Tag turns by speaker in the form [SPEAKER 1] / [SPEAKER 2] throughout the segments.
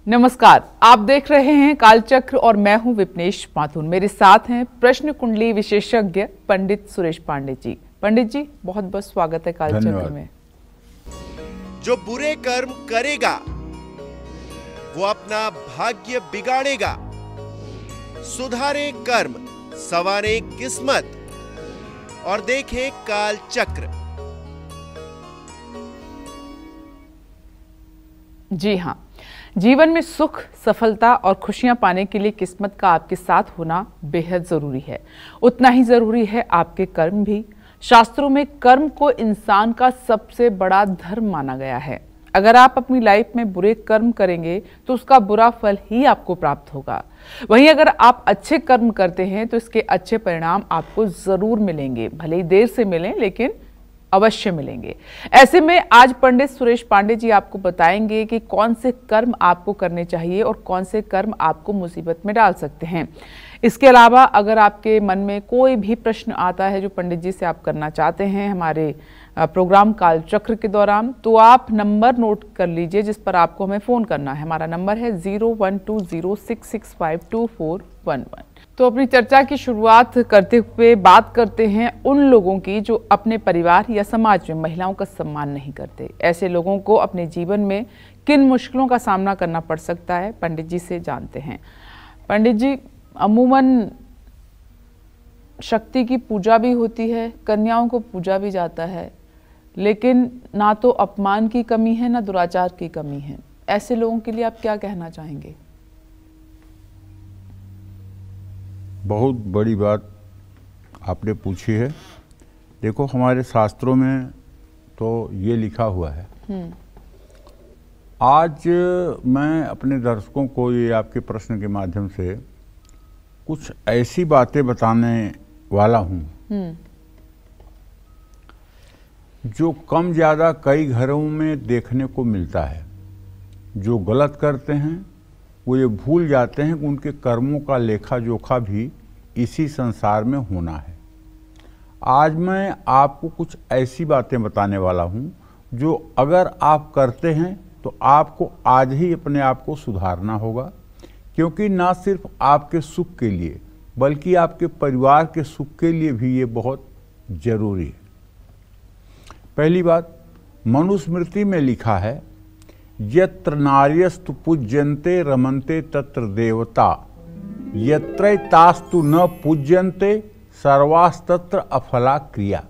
[SPEAKER 1] नमस्कार, आप देख रहे हैं कालचक्र और मैं हूं विपनेश माथुर। मेरे साथ हैं प्रश्न कुंडली विशेषज्ञ पंडित सुरेश पांडे जी। पंडित जी, बहुत बहुत स्वागत है कालचक्र में।
[SPEAKER 2] जो बुरे कर्म करेगा वो अपना भाग्य बिगाड़ेगा। सुधारे कर्म, संवारे किस्मत और देखें कालचक्र।
[SPEAKER 1] जी हाँ, जीवन में सुख, सफलता और खुशियां पाने के लिए किस्मत का आपके साथ होना बेहद जरूरी है। उतना ही जरूरी है आपके कर्म भी। शास्त्रों में कर्म को इंसान का सबसे बड़ा धर्म माना गया है। अगर आप अपनी लाइफ में बुरे कर्म करेंगे तो उसका बुरा फल ही आपको प्राप्त होगा। वहीं अगर आप अच्छे कर्म करते हैं तो इसके अच्छे परिणाम आपको जरूर मिलेंगे, भले ही देर से मिलें लेकिन अवश्य मिलेंगे। ऐसे में आज पंडित सुरेश पांडे जी आपको बताएंगे कि कौन से कर्म आपको करने चाहिए और कौन से कर्म आपको मुसीबत में डाल सकते हैं। इसके अलावा अगर आपके मन में कोई भी प्रश्न आता है जो पंडित जी से आप करना चाहते हैं हमारे प्रोग्राम कालचक्र के दौरान, तो आप नंबर नोट कर लीजिए जिस पर आपको हमें फ़ोन करना है। हमारा नंबर है 0120665241। तो अपनी चर्चा की शुरुआत करते हुए बात करते हैं उन लोगों की जो अपने परिवार या समाज में महिलाओं का सम्मान नहीं करते। ऐसे लोगों को अपने जीवन में किन मुश्किलों का सामना करना पड़ सकता है, पंडित जी से जानते हैं। पंडित जी, अमूमन शक्ति की पूजा भी होती है, कन्याओं को पूजा भी जाता है, लेकिन ना तो अपमान की कमी है ना दुराचार की कमी है। ऐसे लोगों के लिए आप क्या कहना चाहेंगे?
[SPEAKER 3] बहुत बड़ी बात आपने पूछी है। देखो, हमारे शास्त्रों में तो ये लिखा हुआ है। आज मैं अपने दर्शकों को ये आपके प्रश्न के माध्यम से कुछ ऐसी बातें बताने वाला हूँ जो कम ज़्यादा कई घरों में देखने को मिलता है। जो गलत करते हैं वो ये भूल जाते हैं कि उनके कर्मों का लेखा जोखा भी इसी संसार में होना है। आज मैं आपको कुछ ऐसी बातें बताने वाला हूँ जो अगर आप करते हैं तो आपको आज ही अपने आप को सुधारना होगा, क्योंकि ना सिर्फ आपके सुख के लिए बल्कि आपके परिवार के सुख के लिए भी ये बहुत जरूरी है। पहली बात, मनुस्मृति में लिखा है, यत्र नार्यस्तु पूज्यन्ते रमन्ते तत्र देवता, यत्रैतास्तु न पूज्यन्ते सर्वास्तत्र अफला क्रिया।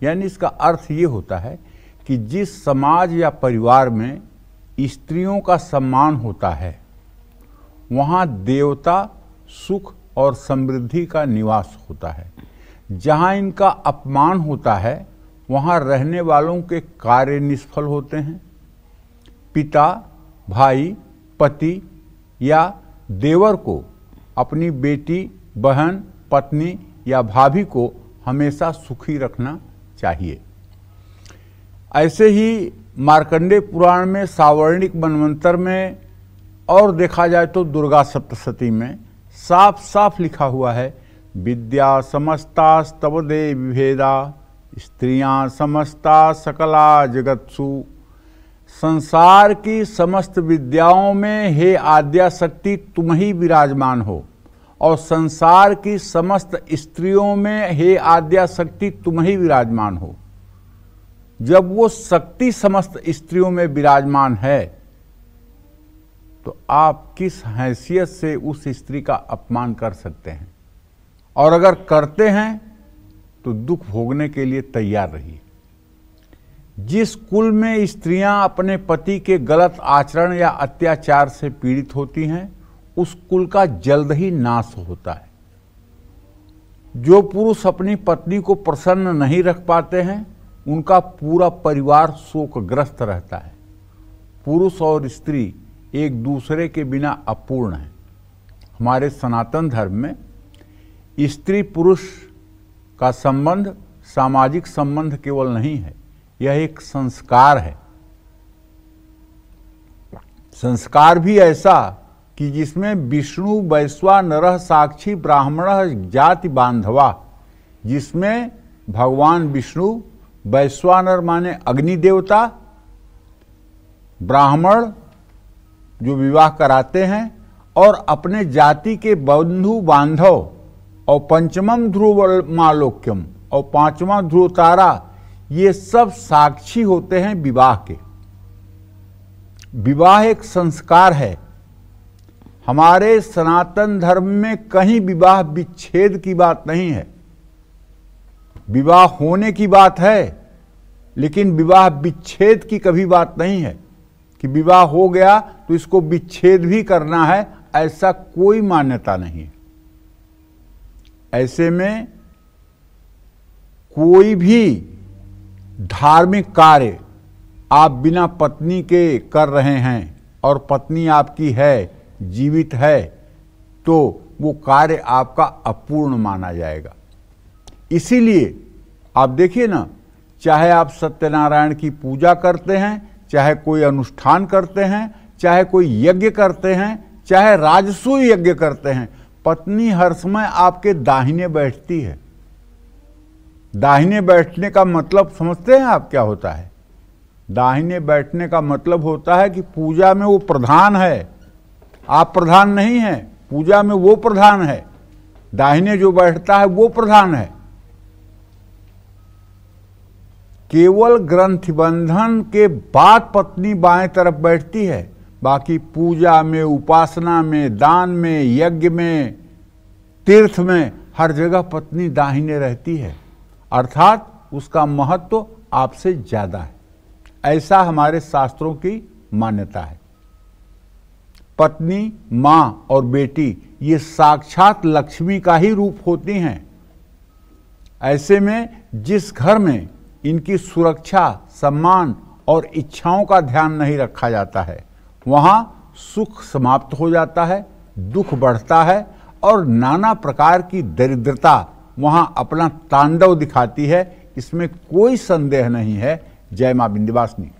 [SPEAKER 3] यानी इसका अर्थ ये होता है कि जिस समाज या परिवार में स्त्रियों का सम्मान होता है वहाँ देवता, सुख और समृद्धि का निवास होता है। जहाँ इनका अपमान होता है वहाँ रहने वालों के कार्य निष्फल होते हैं। पिता, भाई, पति या देवर को अपनी बेटी, बहन, पत्नी या भाभी को हमेशा सुखी रखना चाहिए। ऐसे ही मार्कंडेय पुराण में, सावर्णिक मनवंतर में और देखा जाए तो दुर्गा सप्तशती में साफ साफ लिखा हुआ है, विद्या समस्ता स्तव देवी भेदा, स्त्रियां समस्ता सकला जगत्सु। संसार की समस्त विद्याओं में हे आद्या शक्ति तुम ही विराजमान हो, और संसार की समस्त स्त्रियों में हे आद्या शक्ति तुम ही विराजमान हो। जब वो शक्ति समस्त स्त्रियों में विराजमान है तो आप किस हैसियत से उस स्त्री का अपमान कर सकते हैं? और अगर करते हैं तो दुख भोगने के लिए तैयार रहिए। जिस कुल में स्त्रियां अपने पति के गलत आचरण या अत्याचार से पीड़ित होती हैं उस कुल का जल्द ही नाश होता है। जो पुरुष अपनी पत्नी को प्रसन्न नहीं रख पाते हैं उनका पूरा परिवार शोकग्रस्त रहता है। पुरुष और स्त्री एक दूसरे के बिना अपूर्ण है। हमारे सनातन धर्म में स्त्री पुरुष का संबंध सामाजिक संबंध केवल नहीं है, यह एक संस्कार है। संस्कार भी ऐसा कि जिसमें विष्णु वैश्वा नरः साक्षी ब्राह्मणः जाति बांधवा, जिसमें भगवान विष्णु, वैश्वानर माने अग्नि देवता, ब्राह्मण जो विवाह कराते हैं और अपने जाति के बंधु बांधव, और पंचमम ध्रुव मालोक्यम और पांचवा ध्रुव तारा, ये सब साक्षी होते हैं विवाह के। विवाह एक संस्कार है। हमारे सनातन धर्म में कहीं विवाह विच्छेद की बात नहीं है। विवाह होने की बात है, लेकिन विवाह विच्छेद की कभी बात नहीं है कि विवाह हो गया तो इसको विच्छेद भी करना है, ऐसा कोई मान्यता नहीं है। ऐसे में कोई भी धार्मिक कार्य आप बिना पत्नी के कर रहे हैं और पत्नी आपकी है, जीवित है, तो वो कार्य आपका अपूर्ण माना जाएगा। इसीलिए आप देखिए ना, चाहे आप सत्यनारायण की पूजा करते हैं, चाहे कोई अनुष्ठान करते हैं, चाहे कोई यज्ञ करते हैं, चाहे राजसूय यज्ञ करते हैं, पत्नी हर समय आपके दाहिने बैठती है। दाहिने बैठने का मतलब समझते हैं आप क्या होता है? दाहिने बैठने का मतलब होता है कि पूजा में वो प्रधान है, आप प्रधान नहीं हैं। पूजा में वो प्रधान है, दाहिने जो बैठता है वो प्रधान है। केवल ग्रंथि बंधन के बाद पत्नी बाएं तरफ बैठती है, बाकी पूजा में, उपासना में, दान में, यज्ञ में, तीर्थ में, हर जगह पत्नी दाहिने रहती है। अर्थात उसका महत्व आपसे ज्यादा है, ऐसा हमारे शास्त्रों की मान्यता है। पत्नी, माँ और बेटी ये साक्षात लक्ष्मी का ही रूप होती हैं। ऐसे में जिस घर में इनकी सुरक्षा, सम्मान और इच्छाओं का ध्यान नहीं रखा जाता है, वहाँ सुख समाप्त हो जाता है, दुख बढ़ता है और नाना प्रकार की दरिद्रता वहाँ अपना तांडव दिखाती है। इसमें कोई संदेह नहीं है। जय मां विंध्यवासिनी।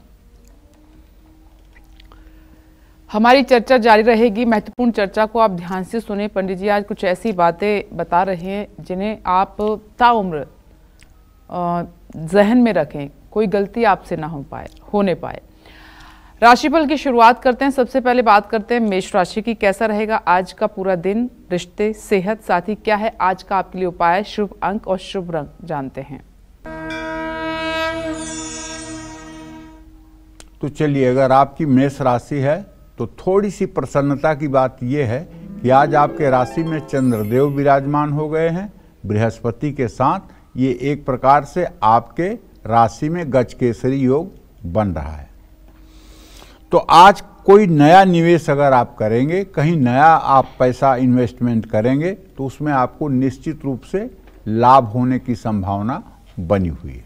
[SPEAKER 1] हमारी चर्चा जारी रहेगी। महत्वपूर्ण चर्चा को आप ध्यान से सुने। पंडित जी आज कुछ ऐसी बातें बता रहे हैं जिन्हें आप ताउम्र जहन में रखें, कोई गलती आपसे ना होने पाए। राशिफल की शुरुआत करते हैं। सबसे पहले बात करते हैं मेष राशि की। कैसा रहेगा आज का पूरा दिन? रिश्ते, सेहत, साथ ही क्या है आज का आपके लिए उपाय? शुभ अंक और शुभ रंग जानते हैं।
[SPEAKER 3] तो चलिए, अगर आपकी मेष राशि है तो थोड़ी सी प्रसन्नता की बात यह है कि आज आपके राशि में चंद्रदेव विराजमान हो गए हैं बृहस्पति के साथ। ये एक प्रकार से आपके राशि में गजकेसरी योग बन रहा है। तो आज कोई नया निवेश अगर आप करेंगे, कहीं नया आप पैसा इन्वेस्टमेंट करेंगे, तो उसमें आपको निश्चित रूप से लाभ होने की संभावना बनी हुई है।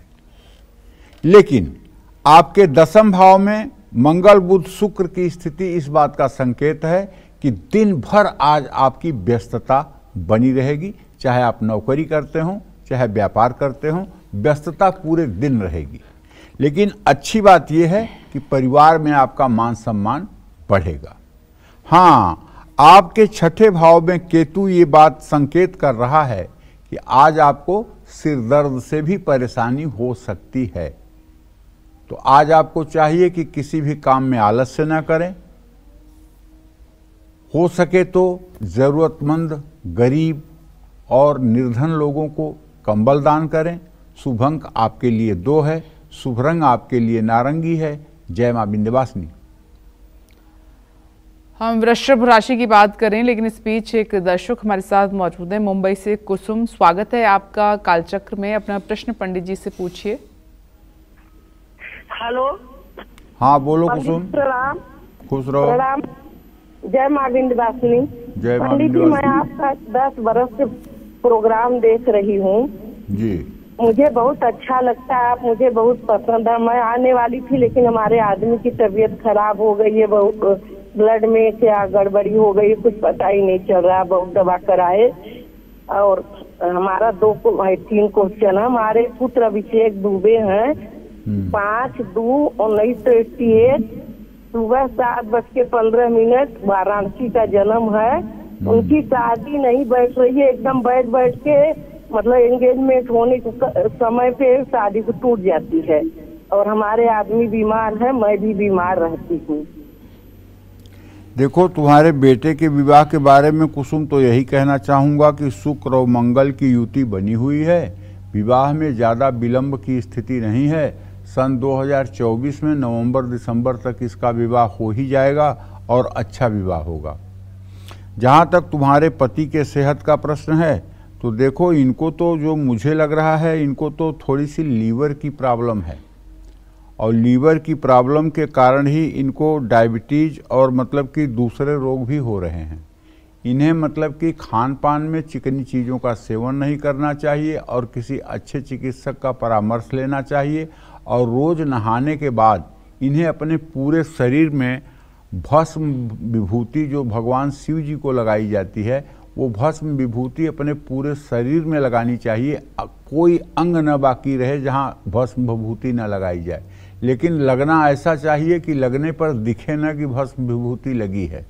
[SPEAKER 3] लेकिन आपके दसम भाव में मंगल, बुध, शुक्र की स्थिति इस बात का संकेत है कि दिन भर आज आपकी व्यस्तता बनी रहेगी। चाहे आप नौकरी करते हो, चाहे व्यापार करते हो, व्यस्तता पूरे दिन रहेगी। लेकिन अच्छी बात यह है कि परिवार में आपका मान सम्मान बढ़ेगा। हाँ, आपके छठे भाव में केतु ये बात संकेत कर रहा है कि आज आपको सिर दर्द से भी परेशानी हो सकती है। तो आज आपको चाहिए कि किसी भी काम में आलस्य न करें। हो सके तो जरूरतमंद, गरीब और निर्धन लोगों को कंबल दान करें। शुभ अंक आपके लिए 2 है, शुभ रंग आपके लिए नारंगी है। जय मां विंध्यवासिनी।
[SPEAKER 1] हम वृषभ राशि की बात करें, लेकिन इस बीच एक दर्शक हमारे साथ मौजूद है मुंबई से। कुसुम, स्वागत है आपका कालचक्र में। अपना प्रश्न पंडित जी से पूछिए।
[SPEAKER 4] हेलो।
[SPEAKER 3] हाँ बोलो कुसुम।
[SPEAKER 4] प्रणाम।
[SPEAKER 3] खुश रहो।
[SPEAKER 4] प्रणाम। जय मां विंध्यवासिनी।
[SPEAKER 3] जय मां
[SPEAKER 4] पंडित जी, मैं आपका 10 बरस से प्रोग्राम देख रही हूँ
[SPEAKER 3] जी।
[SPEAKER 4] मुझे बहुत अच्छा लगता है, आप मुझे बहुत पसंद है। मैं आने वाली थी, लेकिन हमारे आदमी की तबीयत खराब हो गई है, बहुत ब्लड में क्या गड़बड़ी हो गई, कुछ पता ही नहीं चल रहा। बहुत दवा कराए और हमारा 3 क्वेश्चन है। हमारे पुत्र अभिषेक दुबे हैं, 5/2/1988, सुबह 7:15 वाराणसी का जन्म है। उनकी शादी नहीं बैठ रही है, एकदम बैठ के मतलब एंगेजमेंट होने के समय पे शादी को टूट जाती है। और हमारे आदमी बीमार है, मैं भी बीमार रहती हूँ।
[SPEAKER 3] देखो, तुम्हारे बेटे के विवाह के बारे में कुसुम तो यही कहना चाहूँगा कि शुक्र और मंगल की युति बनी हुई है। विवाह में ज़्यादा विलंब की स्थिति नहीं है। सन 2024 में नवंबर दिसंबर तक इसका विवाह हो ही जाएगा और अच्छा विवाह होगा। जहाँ तक तुम्हारे पति के सेहत का प्रश्न है तो देखो, इनको तो जो मुझे लग रहा है, इनको तो थोड़ी सी लीवर की प्रॉब्लम है और लीवर की प्रॉब्लम के कारण ही इनको डायबिटीज और मतलब कि दूसरे रोग भी हो रहे हैं। इन्हें मतलब कि खान पान में चिकनी चीज़ों का सेवन नहीं करना चाहिए और किसी अच्छे चिकित्सक का परामर्श लेना चाहिए। और रोज़ नहाने के बाद इन्हें अपने पूरे शरीर में भस्म विभूति जो भगवान शिव जी को लगाई जाती है, वो भस्म विभूति अपने पूरे शरीर में लगानी चाहिए। कोई अंग न बाकी रहे जहाँ भस्म विभूति न लगाई जाए, लेकिन लगना ऐसा चाहिए कि लगने पर दिखे न कि भस्म विभूति लगी है।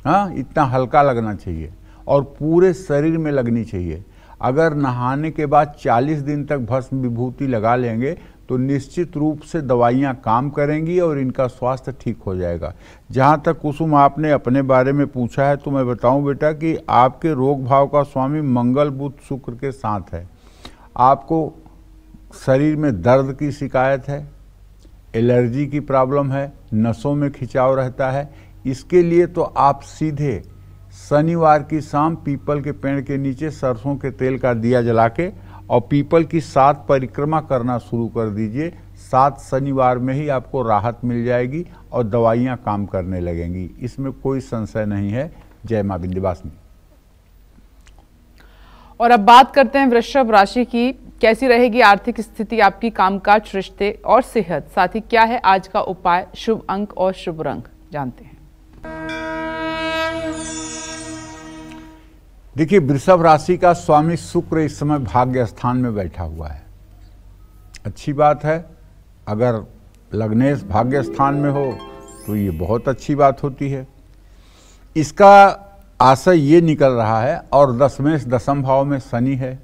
[SPEAKER 3] हाँ, इतना हल्का लगना चाहिए और पूरे शरीर में लगनी चाहिए। अगर नहाने के बाद 40 दिन तक भस्म विभूति लगा लेंगे तो निश्चित रूप से दवाइयाँ काम करेंगी और इनका स्वास्थ्य ठीक हो जाएगा। जहाँ तक कुसुम आपने अपने बारे में पूछा है तो मैं बताऊं बेटा कि आपके रोग भाव का स्वामी मंगल बुध शुक्र के साथ है। आपको शरीर में दर्द की शिकायत है, एलर्जी की प्रॉब्लम है, नसों में खिंचाव रहता है। इसके लिए तो आप सीधे शनिवार की शाम पीपल के पेड़ के नीचे सरसों के तेल का दिया जला के और पीपल की 7 परिक्रमा करना शुरू कर दीजिए। 7 शनिवार में ही आपको राहत मिल जाएगी और दवाइयाँ काम करने लगेंगी, इसमें कोई संशय नहीं है। जय मां विंध्यवासिनी।
[SPEAKER 1] और अब बात करते हैं वृषभ राशि की। कैसी रहेगी आर्थिक स्थिति आपकी, कामकाज, रिश्ते और सेहत, साथ ही क्या है आज का उपाय, शुभ अंक और शुभ रंग, जानते हैं।
[SPEAKER 3] देखिए, वृषभ राशि का स्वामी शुक्र इस समय भाग्य स्थान में बैठा हुआ है। अच्छी बात है। अगर लग्नेश भाग्य स्थान में हो तो ये बहुत अच्छी बात होती है। इसका आशय ये निकल रहा है और दशमेश दशम भाव में शनि है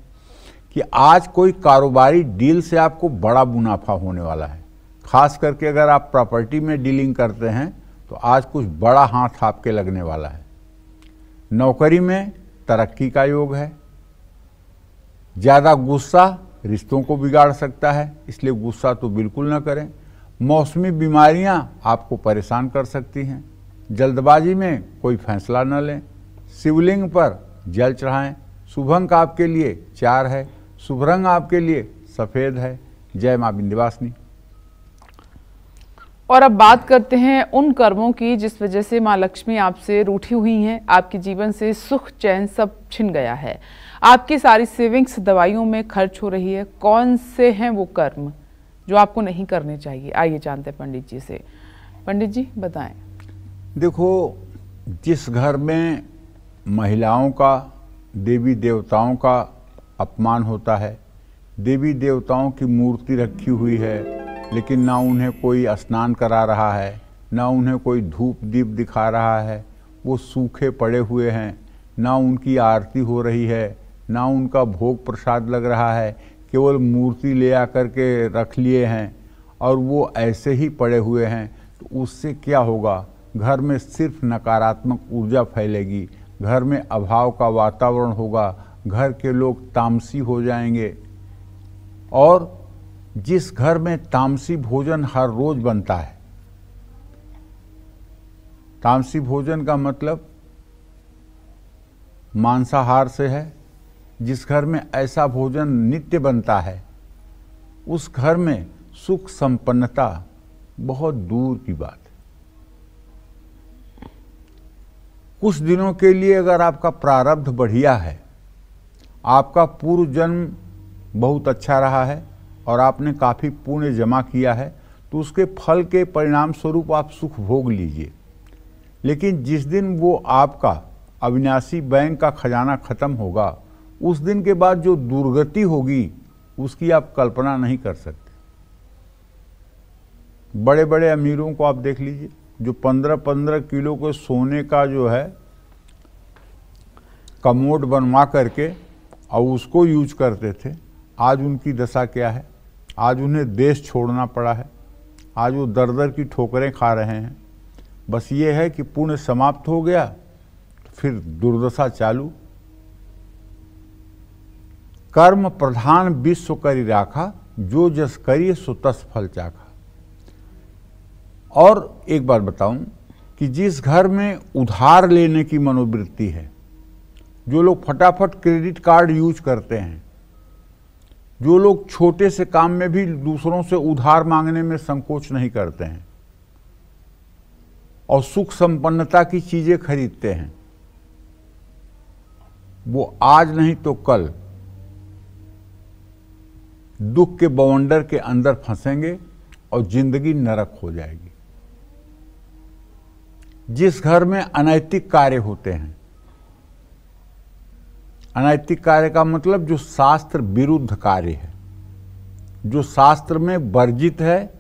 [SPEAKER 3] कि आज कोई कारोबारी डील से आपको बड़ा मुनाफा होने वाला है। खास करके अगर आप प्रॉपर्टी में डीलिंग करते हैं तो आज कुछ बड़ा हाथ आपके लगने वाला है। नौकरी में तरक्की का योग है। ज़्यादा गुस्सा रिश्तों को बिगाड़ सकता है, इसलिए गुस्सा तो बिल्कुल न करें। मौसमी बीमारियां आपको परेशान कर सकती हैं। जल्दबाजी में कोई फैसला न लें। शिवलिंग पर जल चढ़ाएं। शुभ अंक आपके लिए 4 है। शुभ रंग आपके लिए सफ़ेद है। जय मां विंध्यवासिनी।
[SPEAKER 1] और अब बात करते हैं उन कर्मों की जिस वजह से मां लक्ष्मी आपसे रूठी हुई हैं। आपके जीवन से सुख चैन सब छिन गया है। आपकी सारी सेविंग्स दवाइयों में खर्च हो रही है। कौन से हैं वो कर्म जो आपको नहीं करने चाहिए, आइए जानते हैं पंडित जी से। पंडित जी बताएं।
[SPEAKER 3] देखो, जिस घर में महिलाओं का, देवी देवताओं का अपमान होता है, देवी देवताओं की मूर्ति रखी हुई है लेकिन ना उन्हें कोई स्नान करा रहा है, ना उन्हें कोई धूप दीप दिखा रहा है, वो सूखे पड़े हुए हैं, ना उनकी आरती हो रही है, ना उनका भोग प्रसाद लग रहा है, केवल मूर्ति ले आकर के रख लिए हैं और वो ऐसे ही पड़े हुए हैं, तो उससे क्या होगा? घर में सिर्फ नकारात्मक ऊर्जा फैलेगी, घर में अभाव का वातावरण होगा, घर के लोग तामसी हो जाएंगे। और जिस घर में तामसी भोजन हर रोज बनता है, तामसी भोजन का मतलब मांसाहार से है, जिस घर में ऐसा भोजन नित्य बनता है उस घर में सुख संपन्नता बहुत दूर की बात है। कुछ दिनों के लिए अगर आपका प्रारब्ध बढ़िया है, आपका पूर्व जन्म बहुत अच्छा रहा है और आपने काफ़ी पुण्य जमा किया है, तो उसके फल के परिणाम स्वरूप आप सुख भोग लीजिए। लेकिन जिस दिन वो आपका अविनाशी बैंक का खजाना खत्म होगा, उस दिन के बाद जो दुर्गति होगी उसकी आप कल्पना नहीं कर सकते। बड़े बड़े अमीरों को आप देख लीजिए, जो 15-15 किलो के सोने का जो है कमोड बनवा करके और उसको यूज करते थे, आज उनकी दशा क्या है? आज उन्हें देश छोड़ना पड़ा है। आज वो दर दर की ठोकरें खा रहे हैं। बस ये है कि पुण्य समाप्त हो गया तो फिर दुर्दशा चालू। कर्म प्रधान विश्व करी राखा, जो जस करिए सो तस फल चाखा। और एक बात बताऊं कि जिस घर में उधार लेने की मनोवृत्ति है, जो लोग फटाफट क्रेडिट कार्ड यूज करते हैं, जो लोग छोटे से काम में भी दूसरों से उधार मांगने में संकोच नहीं करते हैं और सुख संपन्नता की चीजें खरीदते हैं, वो आज नहीं तो कल दुख के बवंडर के अंदर फंसेंगे और जिंदगी नरक हो जाएगी। जिस घर में अनैतिक कार्य होते हैं, अनैतिक कार्य का मतलब जो शास्त्र विरुद्ध कार्य है, जो शास्त्र में वर्जित है,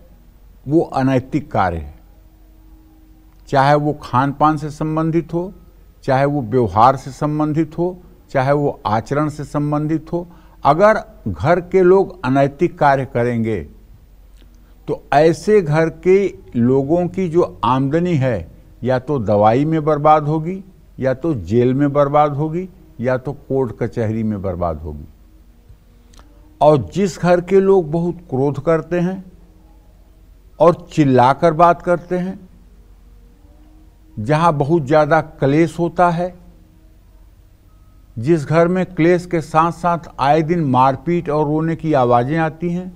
[SPEAKER 3] वो अनैतिक कार्य है। चाहे वो खान पान से संबंधित हो, चाहे वो व्यवहार से संबंधित हो, चाहे वो आचरण से संबंधित हो। अगर घर के लोग अनैतिक कार्य करेंगे तो ऐसे घर के लोगों की जो आमदनी है या तो दवाई में बर्बाद होगी, या तो जेल में बर्बाद होगी, या तो कोर्ट कचहरी में बर्बाद होगी। और जिस घर के लोग बहुत क्रोध करते हैं और चिल्लाकर बात करते हैं, जहां बहुत ज्यादा क्लेश होता है, जिस घर में क्लेश के साथ साथ आए दिन मारपीट और रोने की आवाजें आती हैं,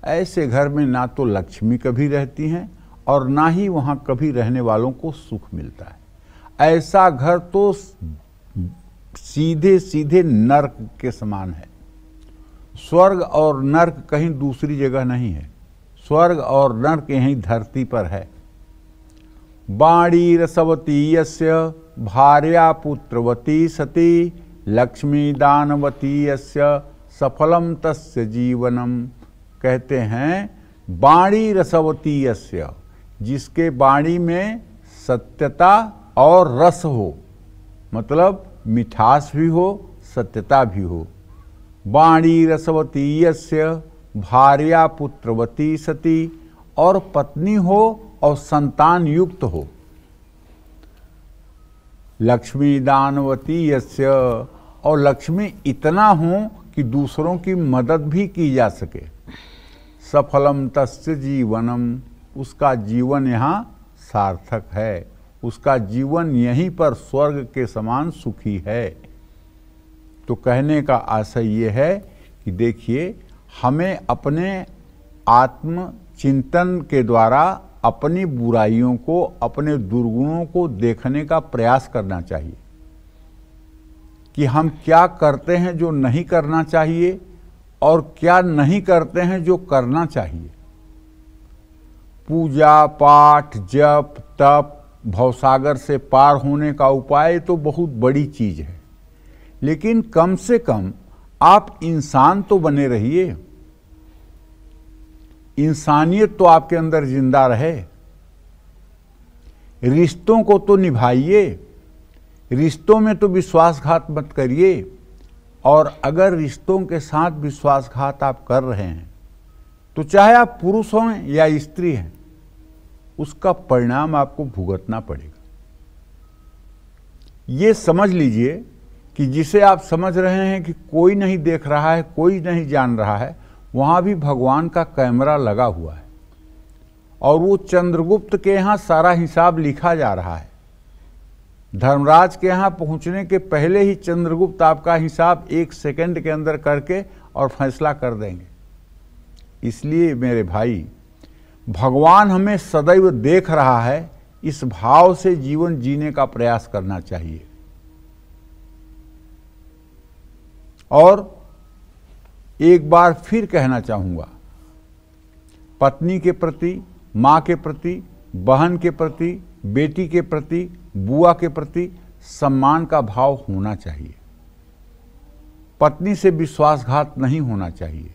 [SPEAKER 3] ऐसे घर में ना तो लक्ष्मी कभी रहती हैं और ना ही वहां कभी रहने वालों को सुख मिलता है। ऐसा घर तो सीधे सीधे नर्क के समान है। स्वर्ग और नर्क कहीं दूसरी जगह नहीं है, स्वर्ग और नर्क यहीं धरती पर है। बाणी रसवती यस्य भार्या पुत्रवती सती, लक्ष्मी दानवती यस्य सफलम तस्य जीवनम। कहते हैं बाणी रसवती यस्य, जिसके बाणी में सत्यता और रस हो, मतलब मिठास भी हो, सत्यता भी हो। बाणी रसवती यस्य भार्या पुत्रवती सती, और पत्नी हो और संतान युक्त हो। लक्ष्मी दानवती यस्य, और लक्ष्मी इतना हो कि दूसरों की मदद भी की जा सके। सफलम तस्य जीवनम, उसका जीवन यहाँ सार्थक है, उसका जीवन यहीं पर स्वर्ग के समान सुखी है। तो कहने का आशय ये है कि देखिए, हमें अपने आत्म चिंतन के द्वारा अपनी बुराइयों को, अपने दुर्गुणों को देखने का प्रयास करना चाहिए कि हम क्या करते हैं जो नहीं करना चाहिए और क्या नहीं करते हैं जो करना चाहिए। पूजा पाठ, जप तप, भवसागर से पार होने का उपाय तो बहुत बड़ी चीज है, लेकिन कम से कम आप इंसान तो बने रहिए, इंसानियत तो आपके अंदर जिंदा रहे। रिश्तों को तो निभाइए, रिश्तों में तो विश्वासघात मत करिए। और अगर रिश्तों के साथ विश्वासघात आप कर रहे हैं तो चाहे आप पुरुष हों या स्त्री हैं, उसका परिणाम आपको भुगतना पड़ेगा। ये समझ लीजिए कि जिसे आप समझ रहे हैं कि कोई नहीं देख रहा है, कोई नहीं जान रहा है, वहां भी भगवान का कैमरा लगा हुआ है और वो चंद्रगुप्त के यहां सारा हिसाब लिखा जा रहा है। धर्मराज के यहां पहुंचने के पहले ही चंद्रगुप्त आपका हिसाब 1 सेकंड के अंदर करके और फैसला कर देंगे। इसलिए मेरे भाई, भगवान हमें सदैव देख रहा है, इस भाव से जीवन जीने का प्रयास करना चाहिए। और एक बार फिर कहना चाहूंगा, पत्नी के प्रति, मां के प्रति, बहन के प्रति, बेटी के प्रति, बुआ के प्रति सम्मान का भाव होना चाहिए। पत्नी से विश्वासघात नहीं होना चाहिए,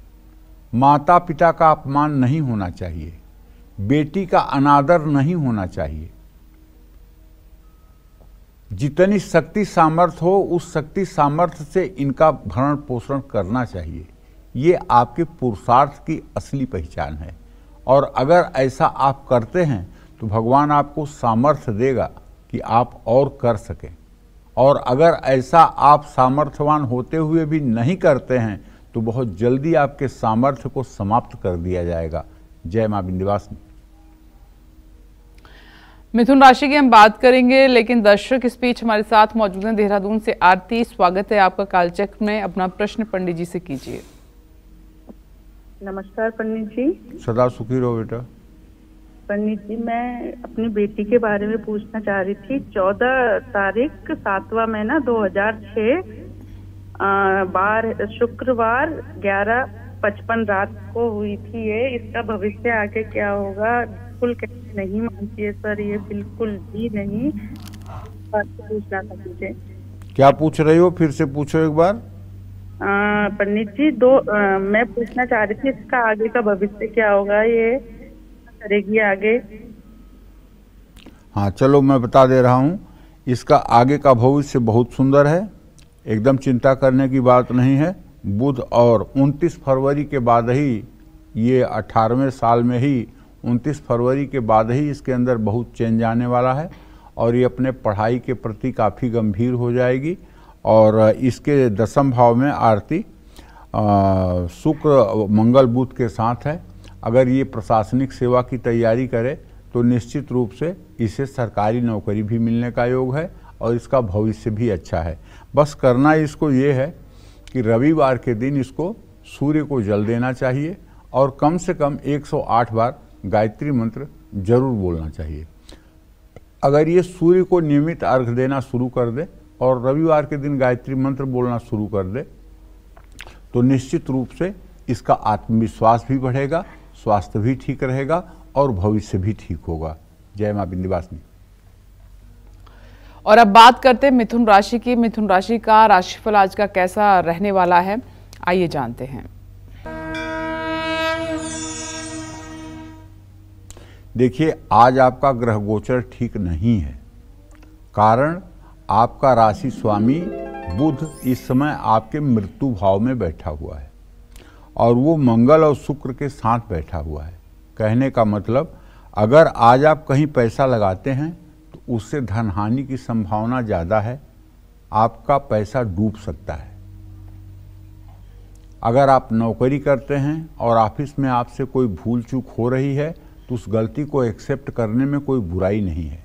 [SPEAKER 3] माता पिता का अपमान नहीं होना चाहिए, बेटी का अनादर नहीं होना चाहिए। जितनी शक्ति सामर्थ्य हो, उस शक्ति सामर्थ्य से इनका भरण पोषण करना चाहिए। ये आपके पुरुषार्थ की असली पहचान है। और अगर ऐसा आप करते हैं तो भगवान आपको सामर्थ्य देगा कि आप और कर सकें। और अगर ऐसा आप सामर्थ्यवान होते हुए भी नहीं करते हैं तो बहुत जल्दी आपके सामर्थ्य को समाप्त कर दिया जाएगा। जय मां विंध्यवासिनी।
[SPEAKER 1] मिथुन राशि की हम बात करेंगे, लेकिन दर्शक इस बीच हमारे साथ मौजूद हैं देहरादून से आरती। स्वागत है आपका कालचक्र में। अपना प्रश्न पंडित जी से कीजिए।
[SPEAKER 5] नमस्कार पंडित जी।
[SPEAKER 3] सदा सुखी रहो बेटा।
[SPEAKER 5] पंडित जी, मैं अपनी बेटी के बारे में पूछना चाह रही थी। 14 तारीख 7वां महीना 2006 बार शुक्रवार 11:55 रात को हुई थी ये। इसका भविष्य आगे क्या होगा? बिल्कुल कैसे नहीं मानती है सर, ये बिल्कुल भी नहीं। पूछना था मुझे।
[SPEAKER 3] क्या पूछ रही हो? फिर से पूछो एक बार।
[SPEAKER 5] पंडित जी, मैं पूछना चाह रही थी इसका आगे का भविष्य क्या होगा, ये करेगी आगे?
[SPEAKER 3] हाँ चलो मैं बता दे रहा हूँ। इसका आगे का भविष्य बहुत सुंदर है, एकदम चिंता करने की बात नहीं है। बुध और 29 फरवरी के बाद ही, ये 18वें साल में ही 29 फरवरी के बाद ही इसके अंदर बहुत चेंज आने वाला है और ये अपने पढ़ाई के प्रति काफ़ी गंभीर हो जाएगी। और इसके 10वें भाव में आरती शुक्र मंगल बुध के साथ है। अगर ये प्रशासनिक सेवा की तैयारी करे तो निश्चित रूप से इसे सरकारी नौकरी भी मिलने का योग है और इसका भविष्य भी अच्छा है। बस करना इसको ये है कि रविवार के दिन इसको सूर्य को जल देना चाहिए और कम से कम 108 बार गायत्री मंत्र जरूर बोलना चाहिए। अगर ये सूर्य को नियमित अर्घ देना शुरू कर दे और रविवार के दिन गायत्री मंत्र बोलना शुरू कर दे तो निश्चित रूप से इसका आत्मविश्वास भी बढ़ेगा, स्वास्थ्य भी ठीक रहेगा और भविष्य भी ठीक होगा। जय मां विंध्यवासिनी।
[SPEAKER 1] और अब बात करते हैं मिथुन राशि की। मिथुन राशि का राशिफल आज का कैसा रहने वाला है, आइए जानते हैं।
[SPEAKER 3] देखिए, आज आपका ग्रह गोचर ठीक नहीं है। कारण आपका राशि स्वामी बुध इस समय आपके मृत्यु भाव में बैठा हुआ है और वो मंगल और शुक्र के साथ बैठा हुआ है। कहने का मतलब, अगर आज आप कहीं पैसा लगाते हैं तो उससे धन हानि की संभावना ज़्यादा है, आपका पैसा डूब सकता है। अगर आप नौकरी करते हैं और ऑफिस में आपसे कोई भूल चूक हो रही है तो उस गलती को एक्सेप्ट करने में कोई बुराई नहीं है।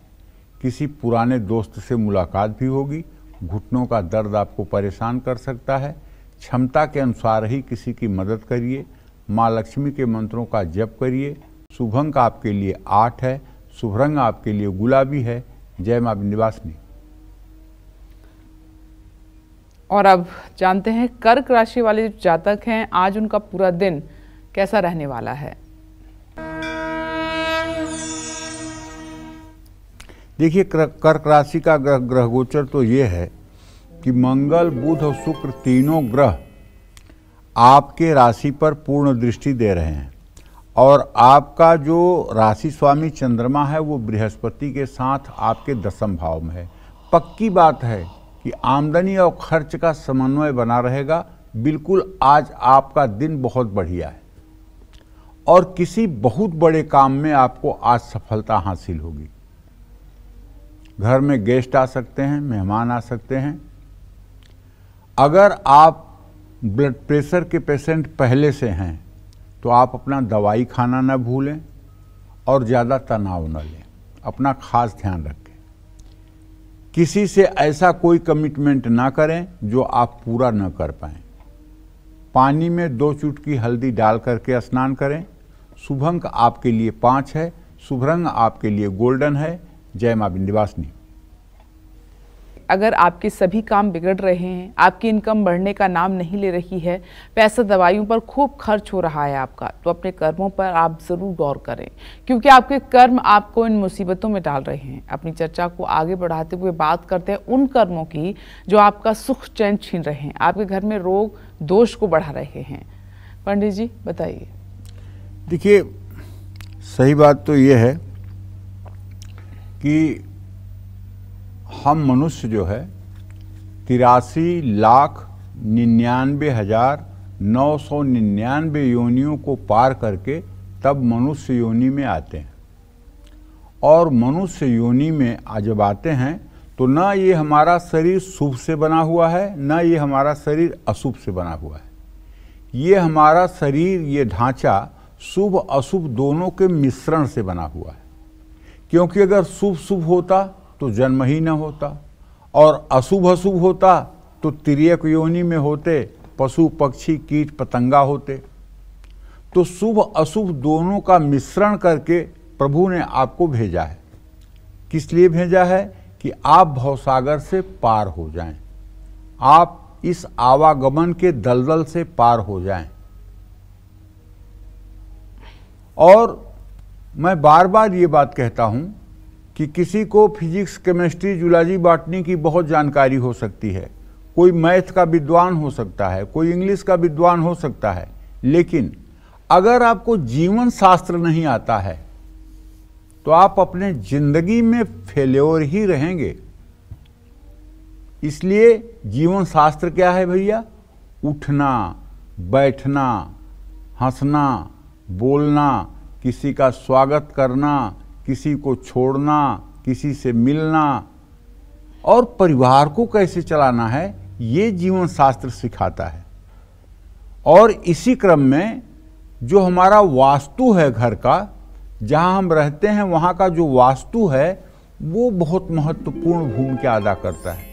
[SPEAKER 3] किसी पुराने दोस्त से मुलाकात भी होगी। घुटनों का दर्द आपको परेशान कर सकता है। क्षमता के अनुसार ही किसी की मदद करिए। माँ लक्ष्मी के मंत्रों का जप करिए। शुभ अंक आपके लिए 8 है। शुभ रंग आपके लिए गुलाबी है। जय मां विंध्यवासिनी।
[SPEAKER 1] और अब जानते हैं कर्क राशि वाले जो जातक हैं, आज उनका पूरा दिन कैसा रहने वाला है।
[SPEAKER 3] देखिए, कर्क राशि का ग्रह गोचर तो ये है कि मंगल बुध और शुक्र तीनों ग्रह आपके राशि पर पूर्ण दृष्टि दे रहे हैं और आपका जो राशि स्वामी चंद्रमा है वो बृहस्पति के साथ आपके 10वें भाव में है। पक्की बात है कि आमदनी और खर्च का समन्वय बना रहेगा। बिल्कुल आज आपका दिन बहुत बढ़िया है और किसी बहुत बड़े काम में आपको आज सफलता हासिल होगी। घर में गेस्ट आ सकते हैं, मेहमान आ सकते हैं। अगर आप ब्लड प्रेशर के पेशेंट पहले से हैं तो आप अपना दवाई खाना न भूलें और ज़्यादा तनाव न लें। अपना खास ध्यान रखें। किसी से ऐसा कोई कमिटमेंट ना करें जो आप पूरा न कर पाएं। पानी में 2 चुटकी हल्दी डाल करके स्नान करें। शुभ अंक आपके लिए 5 है। शुभ रंग आपके लिए गोल्डन है। जय मां विंध्यवासिनी।
[SPEAKER 1] अगर आपके सभी काम बिगड़ रहे हैं, आपकी इनकम बढ़ने का नाम नहीं ले रही है, पैसा दवाइयों पर खूब खर्च हो रहा है आपका, तो अपने कर्मों पर आप जरूर गौर करें, क्योंकि आपके कर्म आपको इन मुसीबतों में डाल रहे हैं। अपनी चर्चा को आगे बढ़ाते हुए बात करते हैं उन कर्मों की जो आपका सुख चैन छीन रहे हैं, आपके घर में रोग दोष को बढ़ा रहे हैं। पंडित जी बताइए।
[SPEAKER 3] देखिए, सही बात तो ये है कि हम मनुष्य जो है 83,99,999 योनियों को पार करके तब मनुष्य योनि में आते हैं और मनुष्य योनि में जब आते हैं तो न ये हमारा शरीर शुभ से बना हुआ है, न ये हमारा शरीर अशुभ से बना हुआ है। ये हमारा शरीर, ये ढांचा शुभ अशुभ दोनों के मिश्रण से बना हुआ है। क्योंकि अगर शुभ शुभ होता तो जन्म ही न होता, और अशुभ अशुभ होता तो तिर्यक योनि में होते, पशु पक्षी कीट पतंगा होते। तो शुभ अशुभ दोनों का मिश्रण करके प्रभु ने आपको भेजा है। किस लिए भेजा है? कि आप भवसागर से पार हो जाएं, आप इस आवागमन के दलदल से पार हो जाएं। और मैं बार बार ये बात कहता हूं कि किसी को फिजिक्स, केमिस्ट्री, जूलॉजी, बॉटनी की बहुत जानकारी हो सकती है, कोई मैथ का विद्वान हो सकता है, कोई इंग्लिश का विद्वान हो सकता है, लेकिन अगर आपको जीवन शास्त्र नहीं आता है तो आप अपने जिंदगी में फेल्योर ही रहेंगे। इसलिए जीवन शास्त्र क्या है भैया? उठना, बैठना, हंसना, बोलना, किसी का स्वागत करना, किसी को छोड़ना, किसी से मिलना, और परिवार को कैसे चलाना है, ये जीवन शास्त्र सिखाता है। और इसी क्रम में जो हमारा वास्तु है, घर का जहां हम रहते हैं, वहां का जो वास्तु है वो बहुत महत्वपूर्ण भूमिका अदा करता है।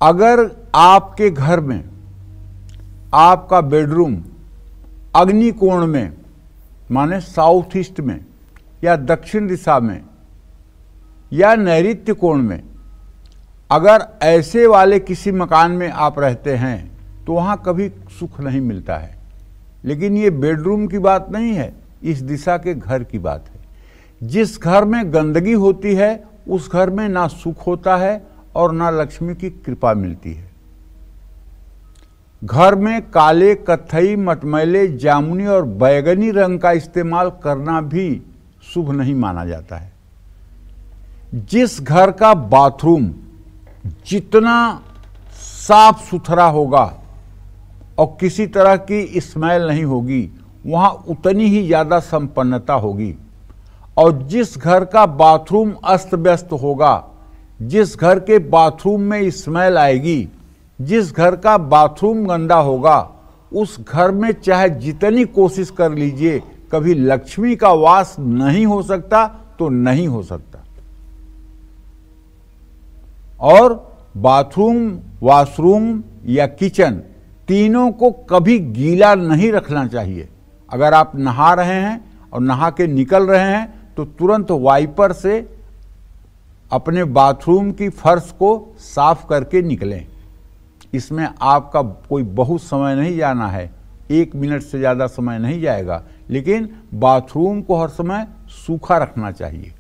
[SPEAKER 3] अगर आपके घर में आपका बेडरूम अग्नि कोण में, माने साउथ ईस्ट में या दक्षिण दिशा में या नैऋत्य कोण में, अगर ऐसे वाले किसी मकान में आप रहते हैं तो वहां कभी सुख नहीं मिलता है। लेकिन ये बेडरूम की बात नहीं है, इस दिशा के घर की बात है। जिस घर में गंदगी होती है उस घर में ना सुख होता है और ना लक्ष्मी की कृपा मिलती है। घर में काले, कत्थई, मटमैले, जामुनी और बैगनी रंग का इस्तेमाल करना भी शुभ नहीं माना जाता है। जिस घर का बाथरूम जितना साफ सुथरा होगा और किसी तरह की स्मेल नहीं होगी, वहां उतनी ही ज्यादा संपन्नता होगी। और जिस घर का बाथरूम अस्त व्यस्त होगा, जिस घर के बाथरूम में स्मेल आएगी, जिस घर का बाथरूम गंदा होगा, उस घर में चाहे जितनी कोशिश कर लीजिए, कभी लक्ष्मी का वास नहीं हो सकता तो नहीं हो सकता। और बाथरूम, वॉशरूम या किचन, तीनों को कभी गीला नहीं रखना चाहिए। अगर आप नहा रहे हैं और नहा के निकल रहे हैं तो तुरंत वाइपर से अपने बाथरूम की फर्श को साफ करके निकलें। इसमें आपका कोई बहुत समय नहीं जाना है, 1 मिनट से ज़्यादा समय नहीं जाएगा, लेकिन बाथरूम को हर समय सूखा रखना चाहिए।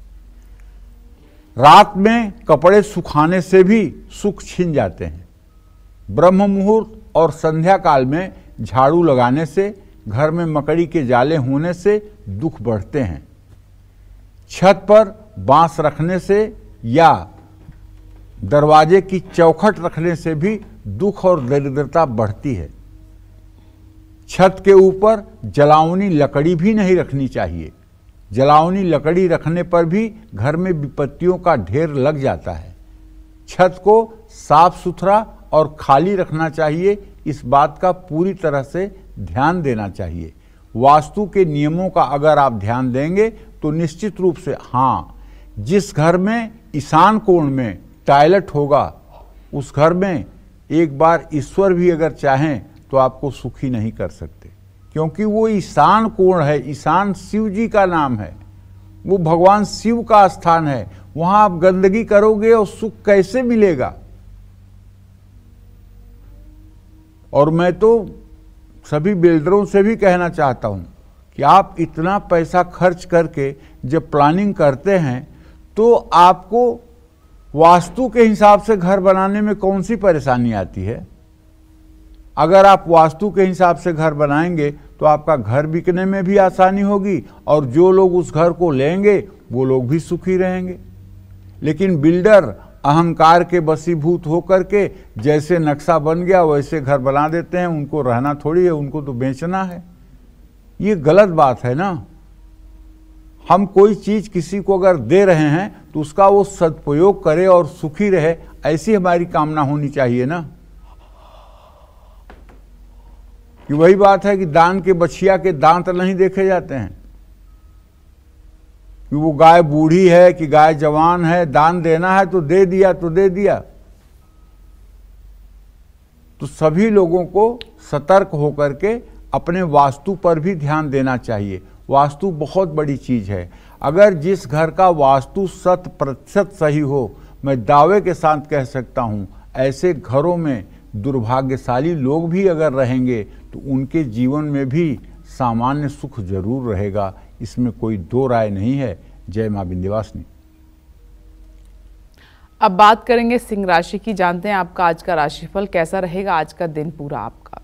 [SPEAKER 3] रात में कपड़े सुखाने से भी सुख छिन जाते हैं। ब्रह्म मुहूर्त और संध्या काल में झाड़ू लगाने से, घर में मकड़ी के जाले होने से दुख बढ़ते हैं। छत पर बांस रखने से या दरवाजे की चौखट रखने से भी दुख और दरिद्रता बढ़ती है। छत के ऊपर जलावनी लकड़ी भी नहीं रखनी चाहिए। जलावनी लकड़ी रखने पर भी घर में विपत्तियों का ढेर लग जाता है। छत को साफ सुथरा और खाली रखना चाहिए, इस बात का पूरी तरह से ध्यान देना चाहिए। वास्तु के नियमों का अगर आप ध्यान देंगे तो निश्चित रूप से, हाँ, जिस घर में ईशान कोण में टॉयलेट होगा, उस घर में एक बार ईश्वर भी अगर चाहें तो आपको सुखी नहीं कर सकते, क्योंकि वो ईशान कोण है। ईशान शिव जी का नाम है, वो भगवान शिव का स्थान है। वहां आप गंदगी करोगे और सुख कैसे मिलेगा? और मैं तो सभी बिल्डरों से भी कहना चाहता हूं कि आप इतना पैसा खर्च करके जब प्लानिंग करते हैं तो आपको वास्तु के हिसाब से घर बनाने में कौन सी परेशानी आती है? अगर आप वास्तु के हिसाब से घर बनाएंगे तो आपका घर बिकने में भी आसानी होगी और जो लोग उस घर को लेंगे वो लोग भी सुखी रहेंगे। लेकिन बिल्डर अहंकार के वशीभूत होकर के जैसे नक्शा बन गया वैसे घर बना देते हैं। उनको रहना थोड़ी है, उनको तो बेचना है। ये गलत बात है ना। हम कोई चीज किसी को अगर दे रहे हैं तो उसका वो सदुपयोग करे और सुखी रहे, ऐसी हमारी कामना होनी चाहिए ना। कि वही बात है कि दान के बछिया के दांत नहीं देखे जाते हैं, कि वो गाय बूढ़ी है कि गाय जवान है, दान देना है तो दे दिया तो दे दिया। तो सभी लोगों को सतर्क होकर के अपने वास्तु पर भी ध्यान देना चाहिए। वास्तु बहुत बड़ी चीज है। अगर जिस घर का वास्तु 100% सही हो, मैं दावे के साथ कह सकता हूं, ऐसे घरों में दुर्भाग्यशाली लोग भी अगर रहेंगे तो उनके जीवन में भी सामान्य सुख जरूर रहेगा, इसमें कोई दो राय नहीं है। जय मां विंध्यवासिनी।
[SPEAKER 1] अब बात करेंगे सिंह राशि की। जानते हैं आपका आज का राशिफल कैसा रहेगा, आज का दिन पूरा आपका।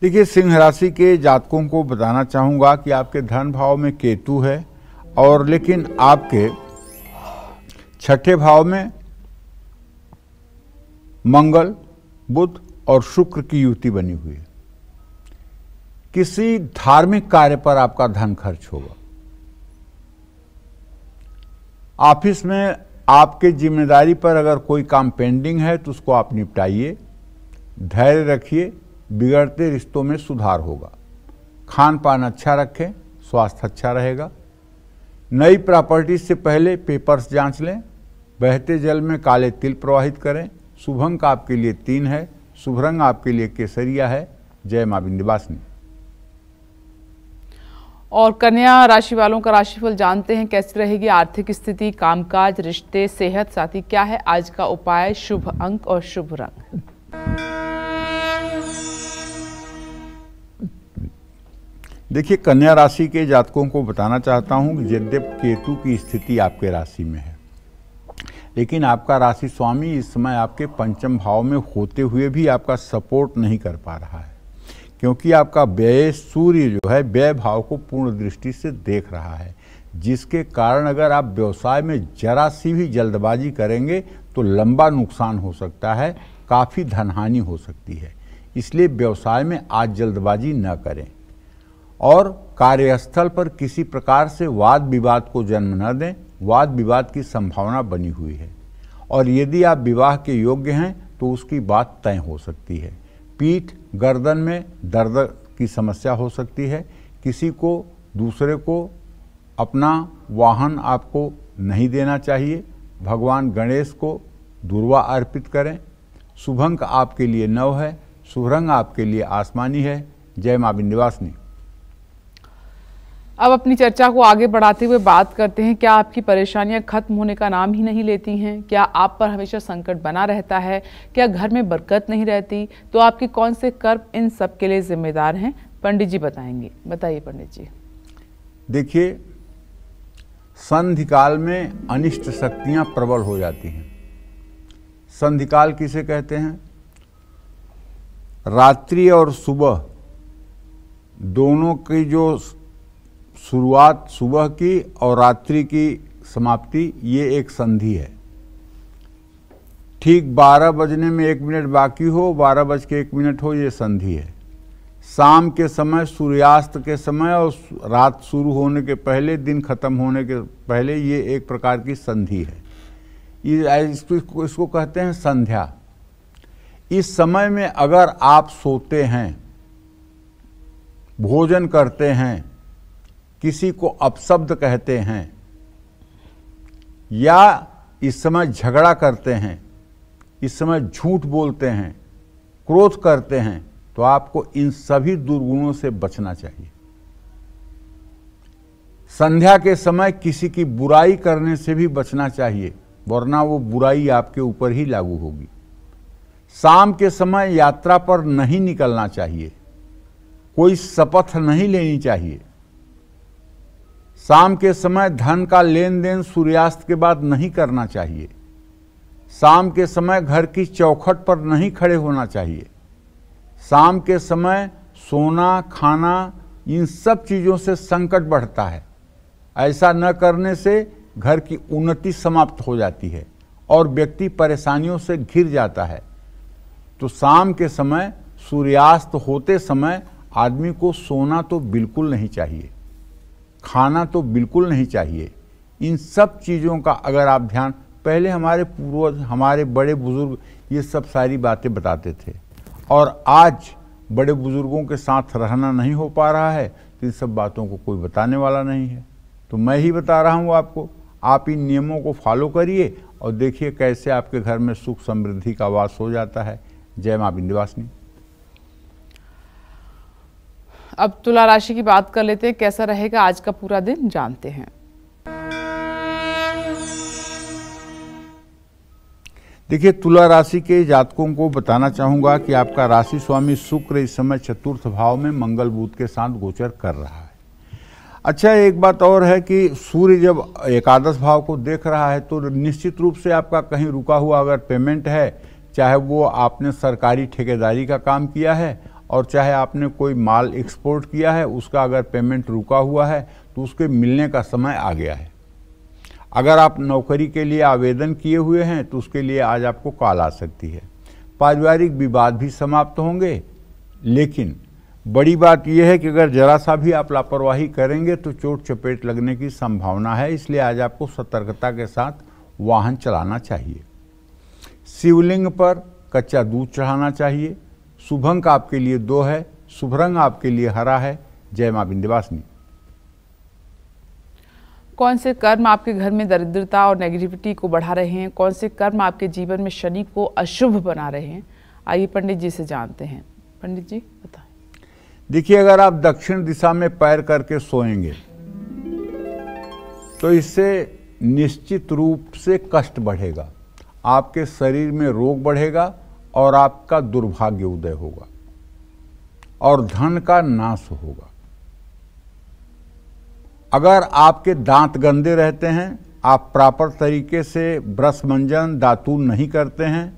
[SPEAKER 3] देखिए, सिंह राशि के जातकों को बताना चाहूंगा कि आपके धन भाव में केतु है, और लेकिन आपके छठे भाव में मंगल, बुध और शुक्र की युति बनी हुई है। किसी धार्मिक कार्य पर आपका धन खर्च होगा। ऑफिस में आपके जिम्मेदारी पर अगर कोई काम पेंडिंग है तो उसको आप निपटाइए, धैर्य रखिए, बिगड़ते रिश्तों में सुधार होगा। खान पान अच्छा रखें, स्वास्थ्य अच्छा रहेगा। नई प्रॉपर्टी से पहले पेपर्स जांच लें। बहते जल में काले तिल प्रवाहित करें। शुभ अंक आपके लिए 3 है। शुभ रंग आपके लिए केसरिया है। जय मां विंध्यवासिनी।
[SPEAKER 1] और कन्या राशि वालों का राशिफल जानते हैं कैसी रहेगी आर्थिक स्थिति, कामकाज, रिश्ते, सेहत, साथ ही क्या है आज का उपाय, शुभ अंक और शुभ रंग।
[SPEAKER 3] देखिए, कन्या राशि के जातकों को बताना चाहता हूं कि यद्यप केतु की स्थिति आपके राशि में है, लेकिन आपका राशि स्वामी इस समय आपके पंचम भाव में होते हुए भी आपका सपोर्ट नहीं कर पा रहा है, क्योंकि आपका व्यय सूर्य जो है व्यय भाव को पूर्ण दृष्टि से देख रहा है, जिसके कारण अगर आप व्यवसाय में जरा सी भी जल्दबाजी करेंगे तो लंबा नुकसान हो सकता है, काफ़ी धनहानि हो सकती है। इसलिए व्यवसाय में आज जल्दबाजी न करें और कार्यस्थल पर किसी प्रकार से वाद विवाद को जन्म न दें। वाद विवाद की संभावना बनी हुई है, और यदि आप विवाह के योग्य हैं तो उसकी बात तय हो सकती है। पीठ गर्दन में दर्द की समस्या हो सकती है। किसी को दूसरे को अपना वाहन आपको नहीं देना चाहिए। भगवान गणेश को दुर्वा अर्पित करें। शुभ अंक आपके लिए 9 है। शुभ रंग आपके लिए आसमानी है। जय मां विंध्यवासिनी।
[SPEAKER 1] अब अपनी चर्चा को आगे बढ़ाते हुए बात करते हैं, क्या आपकी परेशानियां खत्म होने का नाम ही नहीं लेती हैं? क्या आप पर हमेशा संकट बना रहता है? क्या घर में बरकत नहीं रहती? तो आपके कौन से कर्म इन सब के लिए जिम्मेदार हैं? पंडित जी बताएंगे। बताइए पंडित जी।
[SPEAKER 3] देखिए, संधिकाल में अनिष्ट शक्तियां प्रबल हो जाती हैं। संधिकाल किसे कहते हैं? रात्रि और सुबह दोनों की जो शुरुआत सुबह की और रात्रि की समाप्ति, ये एक संधि है। ठीक 12 बजने में 1 मिनट बाकी हो, 12:01 हो, ये संधि है। शाम के समय, सूर्यास्त के समय और रात शुरू होने के पहले, दिन खत्म होने के पहले, ये एक प्रकार की संधि है। इसको कहते हैं संध्या। इस समय में अगर आप सोते हैं, भोजन करते हैं, किसी को अपशब्द कहते हैं या इस समय झगड़ा करते हैं, इस समय झूठ बोलते हैं, क्रोध करते हैं, तो आपको इन सभी दुर्गुणों से बचना चाहिए। संध्या के समय किसी की बुराई करने से भी बचना चाहिए, वरना वो बुराई आपके ऊपर ही लागू होगी। शाम के समय यात्रा पर नहीं निकलना चाहिए, कोई शपथ नहीं लेनी चाहिए। शाम के समय धन का लेन देन सूर्यास्त के बाद नहीं करना चाहिए। शाम के समय घर की चौखट पर नहीं खड़े होना चाहिए। शाम के समय सोना, खाना, इन सब चीज़ों से संकट बढ़ता है। ऐसा न करने से घर की उन्नति समाप्त हो जाती है और व्यक्ति परेशानियों से घिर जाता है। तो शाम के समय सूर्यास्त होते समय आदमी को सोना तो बिल्कुल नहीं चाहिए, खाना तो बिल्कुल नहीं चाहिए। इन सब चीज़ों का अगर आप ध्यान, पहले हमारे पूर्वज, हमारे बड़े बुजुर्ग ये सब सारी बातें बताते थे, और आज बड़े बुजुर्गों के साथ रहना नहीं हो पा रहा है तो इन सब बातों को कोई बताने वाला नहीं है। तो मैं ही बता रहा हूँ आपको, आप इन नियमों को फॉलो करिए और देखिए कैसे आपके घर में सुख समृद्धि का वास हो जाता है। जय मां विंध्यवासिनी।
[SPEAKER 1] अब तुला राशि की बात कर लेते हैं, कैसा रहेगा आज का पूरा दिन जानते हैं।
[SPEAKER 3] देखिए, तुला राशि के जातकों को बताना चाहूंगा कि आपका राशि स्वामी शुक्र इस समय चतुर्थ भाव में मंगल बुध के साथ गोचर कर रहा है। अच्छा, एक बात और है कि सूर्य जब एकादश भाव को देख रहा है तो निश्चित रूप से आपका कहीं रुका हुआ अगर पेमेंट है, चाहे वो आपने सरकारी ठेकेदारी का काम किया है और चाहे आपने कोई माल एक्सपोर्ट किया है, उसका अगर पेमेंट रुका हुआ है तो उसके मिलने का समय आ गया है। अगर आप नौकरी के लिए आवेदन किए हुए हैं तो उसके लिए आज आपको कॉल आ सकती है। पारिवारिक विवाद भी समाप्त होंगे, लेकिन बड़ी बात यह है कि अगर जरा सा भी आप लापरवाही करेंगे तो चोट चपेट लगने की संभावना है, इसलिए आज आपको सतर्कता के साथ वाहन चलाना चाहिए। शिवलिंग पर कच्चा दूध चढ़ाना चाहिए। शुभ अंक आपके लिए 2 है, शुभ रंग आपके लिए हरा है। जय मां विंध्यवासिनी।
[SPEAKER 1] कौन से कर्म आपके घर में दरिद्रता और नेगेटिविटी को बढ़ा रहे हैं? कौन से कर्म आपके जीवन में शनि को अशुभ बना रहे हैं? आइए पंडित जी से जानते हैं। पंडित जी बताएं।
[SPEAKER 3] देखिए, अगर आप दक्षिण दिशा में पैर करके सोएंगे तो इससे निश्चित रूप से कष्ट बढ़ेगा, आपके शरीर में रोग बढ़ेगा और आपका दुर्भाग्य उदय होगा और धन का नाश होगा। अगर आपके दांत गंदे रहते हैं, आप प्रॉपर तरीके से ब्रश मंजन दातून नहीं करते हैं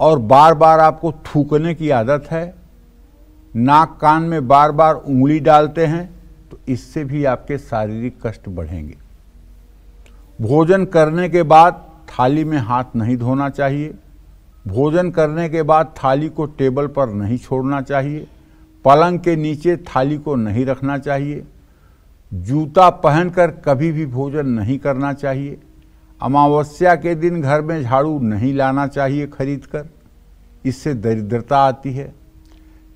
[SPEAKER 3] और बार बार आपको थूकने की आदत है, नाक कान में बार बार उंगली डालते हैं, तो इससे भी आपके शारीरिक कष्ट बढ़ेंगे। भोजन करने के बाद थाली में हाथ नहीं धोना चाहिए। भोजन करने के बाद थाली को टेबल पर नहीं छोड़ना चाहिए। पलंग के नीचे थाली को नहीं रखना चाहिए। जूता पहनकर कभी भी भोजन नहीं करना चाहिए। अमावस्या के दिन घर में झाड़ू नहीं लाना चाहिए खरीदकर, इससे दरिद्रता आती है,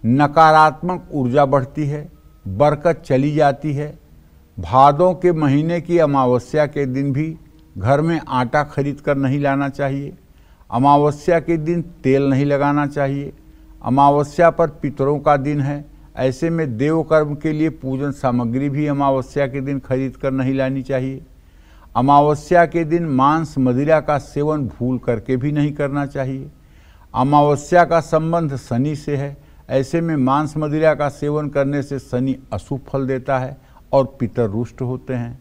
[SPEAKER 3] नकारात्मक ऊर्जा बढ़ती है, बरकत चली जाती है। भादों के महीने की अमावस्या के दिन भी घर में आटा खरीद कर नहीं लाना चाहिए। अमावस्या के दिन तेल नहीं लगाना चाहिए। अमावस्या पर पितरों का दिन है, ऐसे में देव कर्म के लिए पूजन सामग्री भी अमावस्या के दिन खरीद कर नहीं लानी चाहिए। अमावस्या के दिन मांस मदिरा का सेवन भूल करके भी नहीं करना चाहिए। अमावस्या का संबंध शनि से है, ऐसे में मांस मदिरा का सेवन करने से शनि अशुभ फल देता है और पितर रुष्ट होते हैं।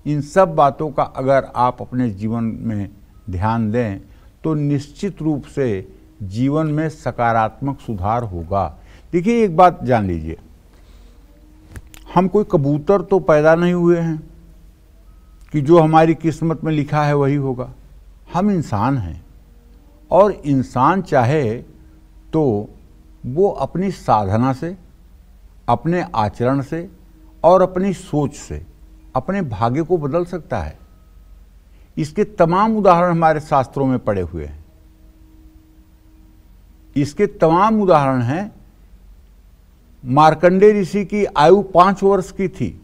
[SPEAKER 3] इन सब बातों का अगर आप अपने जीवन में ध्यान दें तो निश्चित रूप से जीवन में सकारात्मक सुधार होगा। देखिए, एक बात जान लीजिए, हम कोई कबूतर तो पैदा नहीं हुए हैं कि जो हमारी किस्मत में लिखा है वही होगा। हम इंसान हैं और इंसान चाहे तो वो अपनी साधना से, अपने आचरण से और अपनी सोच से अपने भाग्य को बदल सकता है। इसके तमाम उदाहरण हमारे शास्त्रों में पड़े हुए हैं। इसके तमाम उदाहरण हैं। मार्कंडेय ऋषि की आयु 5 वर्ष की थी,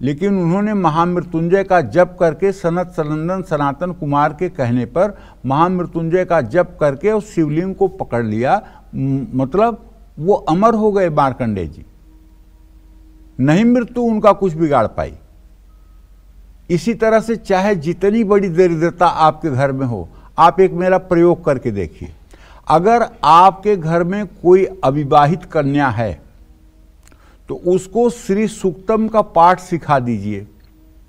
[SPEAKER 3] लेकिन उन्होंने महामृत्युंजय का जप करके सनत सनंदन सनातन कुमार के कहने पर महामृत्युंजय का जप करके उस शिवलिंग को पकड़ लिया। मतलब वो अमर हो गए मार्कंडेय जी, नहीं मृत्यु उनका कुछ बिगाड़ पाई। इसी तरह से चाहे जितनी बड़ी दरिद्रता आपके घर में हो, आप एक मेरा प्रयोग करके देखिए। अगर आपके घर में कोई अविवाहित कन्या है तो उसको श्री सूक्तम का पाठ सिखा दीजिए।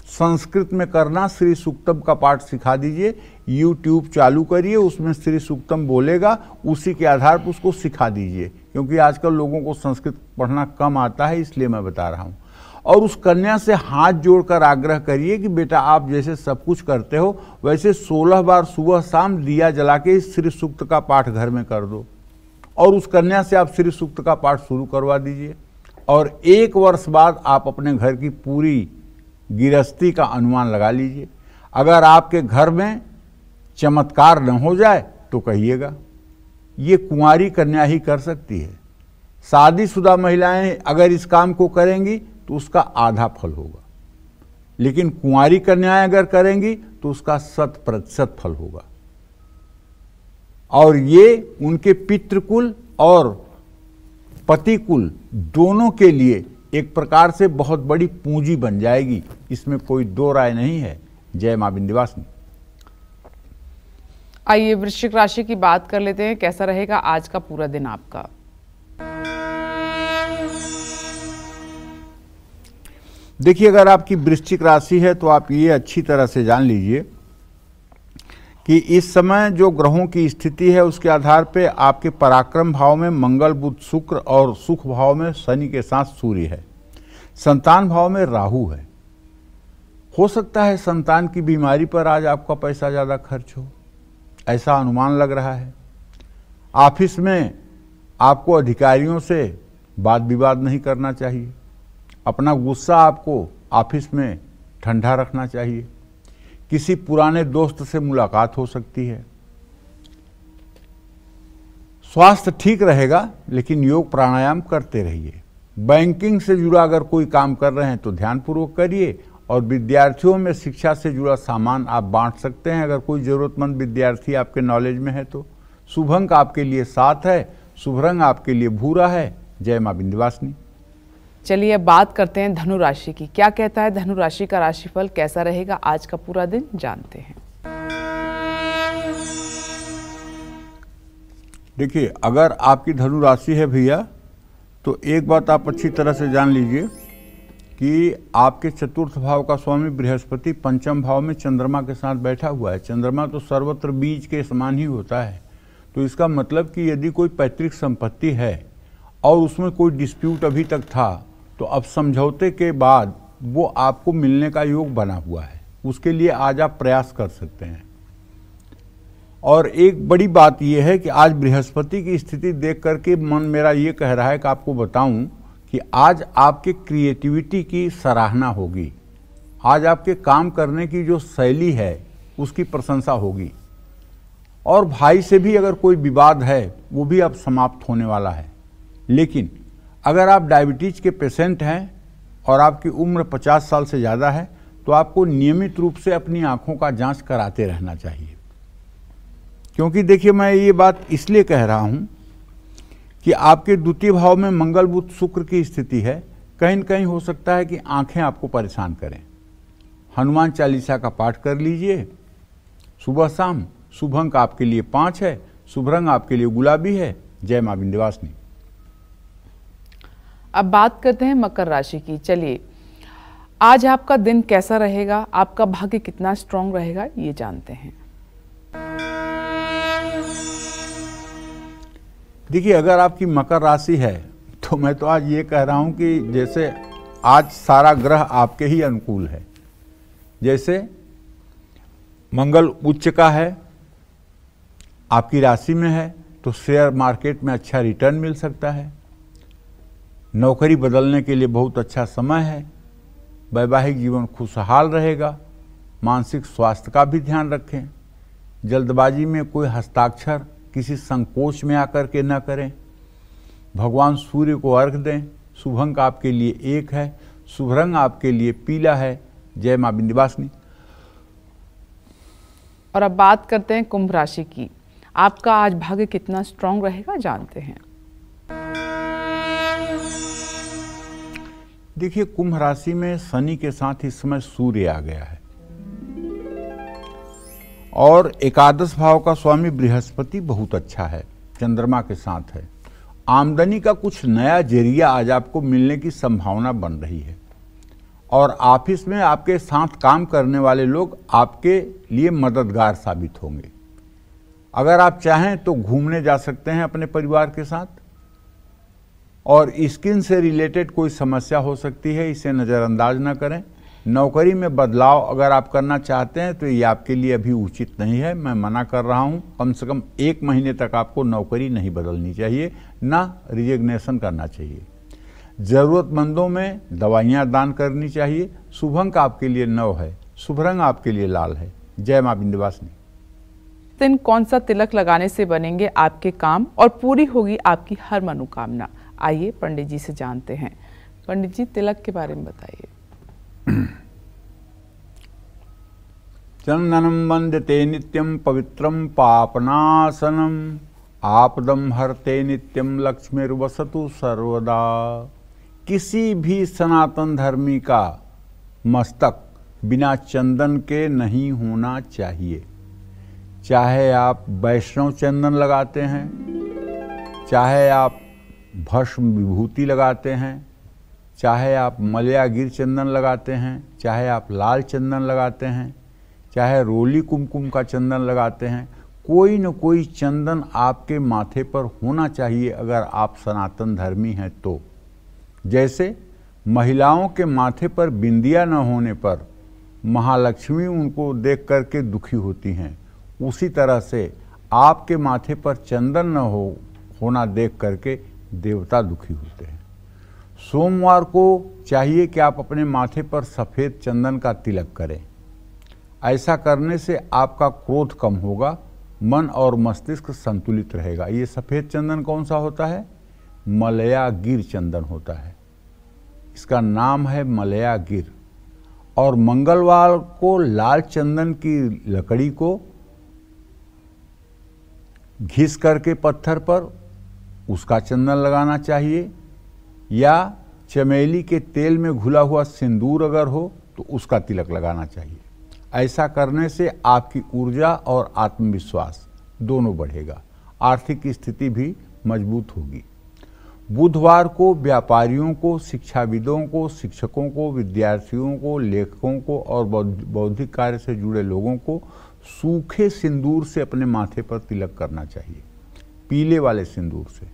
[SPEAKER 3] संस्कृत में करना, श्री सूक्तम का पाठ सिखा दीजिए। YouTube चालू करिए, उसमें श्री सूक्तम बोलेगा, उसी के आधार पर उसको सिखा दीजिए, क्योंकि आजकल लोगों को संस्कृत पढ़ना कम आता है, इसलिए मैं बता रहा हूँ। और उस कन्या से हाथ जोड़कर आग्रह करिए कि बेटा, आप जैसे सब कुछ करते हो वैसे 16 बार सुबह शाम दिया जला के इस श्री सूक्त का पाठ घर में कर दो और उस कन्या से आप श्री सूक्त का पाठ शुरू करवा दीजिए और 1 वर्ष बाद आप अपने घर की पूरी गृहस्थी का अनुमान लगा लीजिए। अगर आपके घर में चमत्कार न हो जाए तो कहिएगा। ये कुंवारी कन्या ही कर सकती है। शादीशुदा महिलाएं अगर इस काम को करेंगी तो उसका आधा फल होगा, लेकिन कुंवारी कन्याएं अगर करेंगी तो उसका 100% फल होगा। और ये उनके पितृकुल और पतिकुल दोनों के लिए एक प्रकार से बहुत बड़ी पूंजी बन जाएगी, इसमें कोई दो राय नहीं है। जय मां विंध्यवासिनी।
[SPEAKER 1] आइए वृश्चिक राशि की बात कर लेते हैं। कैसा रहेगा आज का पूरा दिन आपका?
[SPEAKER 3] देखिए, अगर आपकी वृश्चिक राशि है तो आप ये अच्छी तरह से जान लीजिए कि इस समय जो ग्रहों की स्थिति है उसके आधार पे आपके पराक्रम भाव में मंगल, बुध, शुक्र और सुख भाव में शनि के साथ सूर्य है। संतान भाव में राहु है। हो सकता है संतान की बीमारी पर आज आपका पैसा ज़्यादा खर्च हो, ऐसा अनुमान लग रहा है। ऑफिस में आपको अधिकारियों से वाद विवाद नहीं करना चाहिए। अपना गुस्सा आपको ऑफिस में ठंडा रखना चाहिए। किसी पुराने दोस्त से मुलाकात हो सकती है। स्वास्थ्य ठीक रहेगा, लेकिन योग प्राणायाम करते रहिए। बैंकिंग से जुड़ा अगर कोई काम कर रहे हैं तो ध्यानपूर्वक करिए और विद्यार्थियों में शिक्षा से जुड़ा सामान आप बांट सकते हैं अगर कोई ज़रूरतमंद विद्यार्थी आपके नॉलेज में है तो। शुभ अंक आपके लिए 7 है, शुभ रंग आपके लिए भूरा है। जय मां विंध्यवासिनी।
[SPEAKER 1] चलिए अब बात करते हैं धनु राशि की। क्या कहता है धनु राशि का राशिफल, कैसा रहेगा आज का पूरा दिन, जानते हैं।
[SPEAKER 3] देखिए, अगर आपकी धनु राशि है भैया तो एक बात आप अच्छी तरह से जान लीजिए कि आपके चतुर्थ भाव का स्वामी बृहस्पति पंचम भाव में चंद्रमा के साथ बैठा हुआ है। चंद्रमा तो सर्वत्र बीज के समान ही होता है, तो इसका मतलब कि यदि कोई पैतृक संपत्ति है और उसमें कोई डिस्प्यूट अभी तक था तो अब समझौते के बाद वो आपको मिलने का योग बना हुआ है। उसके लिए आज आप प्रयास कर सकते हैं। और एक बड़ी बात यह है कि आज बृहस्पति की स्थिति देख करके मन मेरा ये कह रहा है कि आपको बताऊं कि आज आपके क्रिएटिविटी की सराहना होगी। आज आपके काम करने की जो शैली है उसकी प्रशंसा होगी। और भाई से भी अगर कोई विवाद है वो भी अब समाप्त होने वाला है। लेकिन अगर आप डायबिटीज के पेशेंट हैं और आपकी उम्र 50 साल से ज़्यादा है तो आपको नियमित रूप से अपनी आँखों का जांच कराते रहना चाहिए। क्योंकि देखिए, मैं ये बात इसलिए कह रहा हूँ कि आपके द्वितीय भाव में मंगल, बुध, शुक्र की स्थिति है। कहीं न कहीं हो सकता है कि आँखें आपको परेशान करें। हनुमान चालीसा का पाठ कर लीजिए सुबह शाम। शुभ अंक आपके लिए 5 है, शुभ रंग आपके लिए गुलाबी है। जय मां विंध्यवासिनी।
[SPEAKER 1] अब बात करते हैं मकर राशि की। चलिए आज आपका दिन कैसा रहेगा, आपका भाग्य कितना स्ट्रांग रहेगा, ये जानते हैं।
[SPEAKER 3] देखिए, अगर आपकी मकर राशि है तो मैं तो आज ये कह रहा हूं कि जैसे आज सारा ग्रह आपके ही अनुकूल है। जैसे मंगल उच्च का है, आपकी राशि में है, तो शेयर मार्केट में अच्छा रिटर्न मिल सकता है। नौकरी बदलने के लिए बहुत अच्छा समय है। वैवाहिक जीवन खुशहाल रहेगा। मानसिक स्वास्थ्य का भी ध्यान रखें। जल्दबाजी में कोई हस्ताक्षर किसी संकोच में आकर के न करें। भगवान सूर्य को अर्घ दें। शुभ अंक आपके लिए 1 है, शुभ रंग आपके लिए पीला है। जय मां विंध्यवासिनी।
[SPEAKER 1] और अब बात करते हैं कुंभ राशि की। आपका आज भाग्य कितना स्ट्रांग रहेगा, जानते हैं।
[SPEAKER 3] देखिए, कुंभ राशि में शनि के साथ इस समय सूर्य आ गया है और एकादश भाव का स्वामी बृहस्पति बहुत अच्छा है, चंद्रमा के साथ है। आमदनी का कुछ नया जरिया आज आपको मिलने की संभावना बन रही है और ऑफिस में आपके साथ काम करने वाले लोग आपके लिए मददगार साबित होंगे। अगर आप चाहें तो घूमने जा सकते हैं अपने परिवार के साथ। और स्किन से रिलेटेड कोई समस्या हो सकती है, इसे नज़रअंदाज न करें। नौकरी में बदलाव अगर आप करना चाहते हैं तो ये आपके लिए अभी उचित नहीं है, मैं मना कर रहा हूँ। कम से कम 1 महीने तक आपको नौकरी नहीं बदलनी चाहिए, ना रिजिग्नेशन करना चाहिए। ज़रूरतमंदों में दवाइयाँ दान करनी चाहिए। शुभ अंक आपके लिए 9 है, शुभ रंग आपके लिए लाल है। जय माँ विंध्यवासिनी।
[SPEAKER 1] दिन कौन सा तिलक लगाने से बनेंगे आपके काम और पूरी होगी आपकी हर मनोकामना? आइए पंडित जी से जानते हैं। पंडित जी, तिलक के बारे में बताइए।
[SPEAKER 3] चंदनम वंदते नित्यम पवित्रम पापनाशनम आपदम हरते नित्यम लक्ष्मीर्वसतु सर्वदा। किसी भी सनातन धर्मी का मस्तक बिना चंदन के नहीं होना चाहिए। चाहे आप वैष्णव चंदन लगाते हैं, चाहे आप भस्म विभूति लगाते हैं, चाहे आप मलयागिर चंदन लगाते हैं, चाहे आप लाल चंदन लगाते हैं, चाहे रोली कुमकुम का चंदन लगाते हैं, कोई न कोई चंदन आपके माथे पर होना चाहिए अगर आप सनातन धर्मी हैं तो। जैसे महिलाओं के माथे पर बिंदिया न होने पर महालक्ष्मी उनको देख करके दुखी होती हैं, उसी तरह से आपके माथे पर चंदन न होना देख करके देवता दुखी होते हैं। सोमवार को चाहिए कि आप अपने माथे पर सफ़ेद चंदन का तिलक करें। ऐसा करने से आपका क्रोध कम होगा, मन और मस्तिष्क संतुलित रहेगा। ये सफ़ेद चंदन कौन सा होता है? मलयागिर चंदन होता है, इसका नाम है मलयागिर। और मंगलवार को लाल चंदन की लकड़ी को घिस करके पत्थर पर उसका चंदन लगाना चाहिए, या चमेली के तेल में घुला हुआ सिंदूर अगर हो तो उसका तिलक लगाना चाहिए। ऐसा करने से आपकी ऊर्जा और आत्मविश्वास दोनों बढ़ेगा, आर्थिक स्थिति भी मजबूत होगी। बुधवार को व्यापारियों को, शिक्षाविदों को, शिक्षकों को, विद्यार्थियों को, लेखकों को और बौद्धिक कार्य से जुड़े लोगों को सूखे सिंदूर से अपने माथे पर तिलक करना चाहिए, पीले वाले सिंदूर से।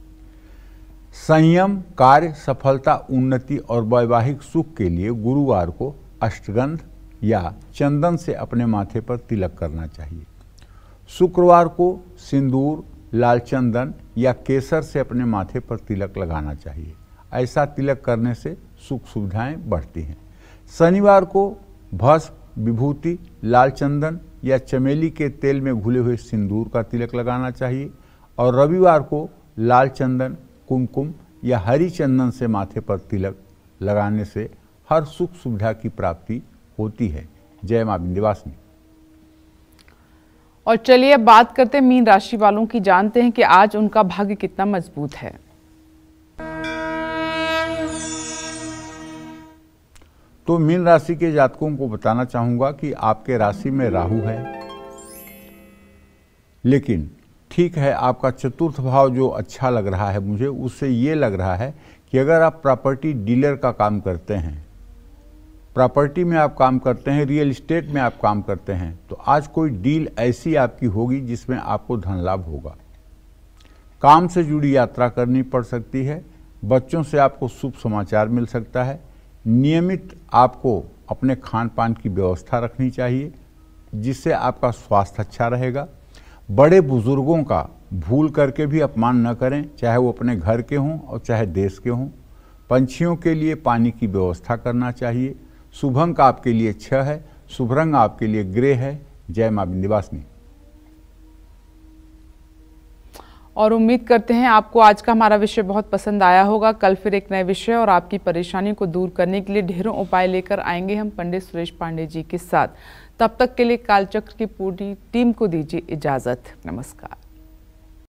[SPEAKER 3] संयम, कार्य, सफलता, उन्नति और वैवाहिक सुख के लिए गुरुवार को अष्टगंध या चंदन से अपने माथे पर तिलक करना चाहिए। शुक्रवार को सिंदूर, लाल चंदन या केसर से अपने माथे पर तिलक लगाना चाहिए। ऐसा तिलक करने से सुख सुविधाएं बढ़ती हैं। शनिवार को भस्म, विभूति, लाल चंदन या चमेली के तेल में घुले हुए सिंदूर का तिलक लगाना चाहिए। और रविवार को लाल चंदन, कुमकुम या हरी चंदन से माथे पर तिलक लगाने से हर सुख सुविधा की प्राप्ति होती है। जय मां विंध्यवासिनी।
[SPEAKER 1] और चलिए अब बात करते हैं मीन राशि वालों की। जानते हैं कि आज उनका भाग्य कितना मजबूत है।
[SPEAKER 3] तो मीन राशि के जातकों को बताना चाहूंगा कि आपके राशि में राहु है, लेकिन ठीक है, आपका चतुर्थ भाव जो अच्छा लग रहा है मुझे, उससे ये लग रहा है कि अगर आप प्रॉपर्टी डीलर का काम करते हैं, प्रॉपर्टी में आप काम करते हैं, रियल एस्टेट में आप काम करते हैं, तो आज कोई डील ऐसी आपकी होगी जिसमें आपको धन लाभ होगा। काम से जुड़ी यात्रा करनी पड़ सकती है। बच्चों से आपको शुभ समाचार मिल सकता है। नियमित आपको अपने खान पान की व्यवस्था रखनी चाहिए, जिससे आपका स्वास्थ्य अच्छा रहेगा। बड़े बुजुर्गों का भूल करके भी अपमान न करें, चाहे वो अपने घर के हों और चाहे देश के हों। पंछियों के लिए पानी की व्यवस्था करना चाहिए। शुभ अंक आपके लिए 6 है, शुभ रंग आपके लिए ग्रे है। जय मां विंध्यवासिनी।
[SPEAKER 1] और उम्मीद करते हैं आपको आज का हमारा विषय बहुत पसंद आया होगा। कल फिर एक नए विषय और आपकी परेशानी को दूर करने के लिए ढेरों उपाय लेकर आएंगे हम पंडित सुरेश पांडे जी के साथ। तब तक के लिए कालचक्र की पूरी टीम को दीजिए इजाजत। नमस्कार।